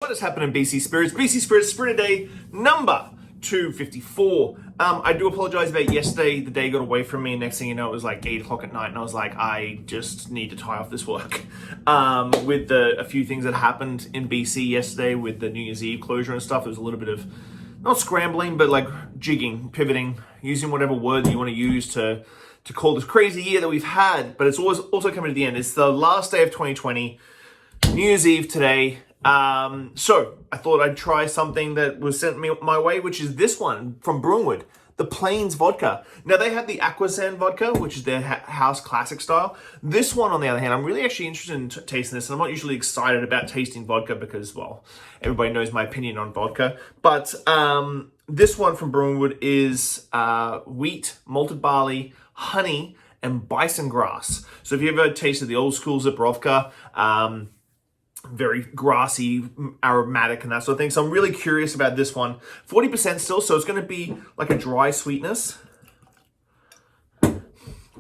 What has happened in BC Spirits? BC Spirits Spirit Day number 254. I do apologize about yesterday. The day got away from me. Next thing you know, it was like 8 o'clock at night, and I was like, I just need to tie off this work. With a few things that happened in BC yesterday with the New Year's Eve closure and stuff, there was a little bit of, not scrambling, but like jigging, pivoting, using whatever word you want to use to call this crazy year that we've had. But it's always also coming to the end. It's the last day of 2020, New Year's Eve today. So I thought I'd try something that was sent me my way, which is this one from Bruinwood, the Plains Vodka. Now they have the Aquasand Vodka, which is their house classic style. This one, on the other hand, I'm really actually interested in tasting this, and I'm not usually excited about tasting vodka because, well, everybody knows my opinion on vodka. But this one from Bruinwood is wheat, malted barley, honey, and bison grass. So if you ever tasted the old school Zipperovka, very grassy, aromatic, and that sort of thing. So I'm really curious about this one. 40% still, so it's going to be like a dry sweetness.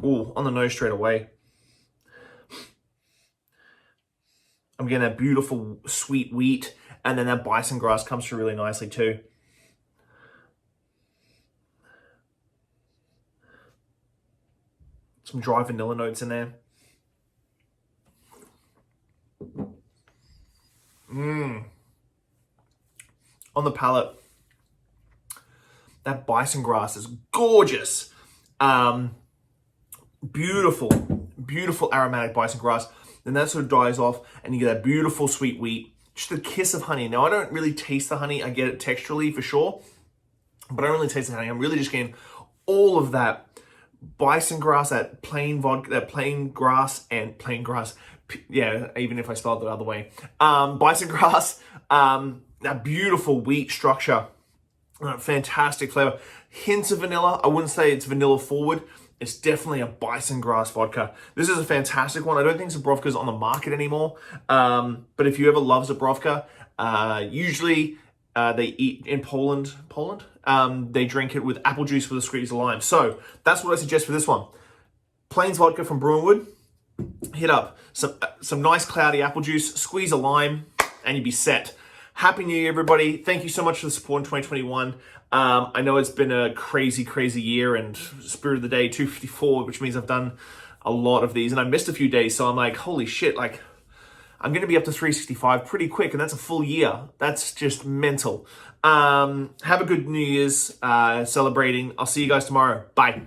Ooh, on the nose straight away. I'm getting that beautiful sweet wheat, and then that bison grass comes through really nicely too. Some dry vanilla notes in there. On the palate, that bison grass is gorgeous. Beautiful, beautiful aromatic bison grass. Then that sort of dies off and you get that beautiful sweet wheat. Just a kiss of honey. Now, I don't really taste the honey. I get it texturally for sure, but I don't really taste the honey. I'm really just getting all of that bison grass, that plain vodka, that plain grass, yeah, even if I spelled it the other way. Bison grass, that beautiful wheat structure, fantastic flavor. Hints of vanilla. I wouldn't say it's vanilla forward. It's definitely a bison grass vodka. This is a fantastic one. I don't think Zipperovka is on the market anymore. But if you ever love Zipperovka, usually they eat in Poland, they drink it with apple juice with a squeeze of lime. So that's what I suggest for this one. Plains vodka from Bruinwood. Hit up some nice cloudy apple juice, squeeze a lime, and you'd be set. Happy New Year, everybody. Thank you so much for the support in 2021. I know it's been a crazy, crazy year, and Spirit of the Day 254, which means I've done a lot of these, and I missed a few days, so I'm like, holy shit, like, I'm going to be up to 365 pretty quick, and that's a full year. That's just mental. Have a good New Year's celebrating. I'll see you guys tomorrow. Bye.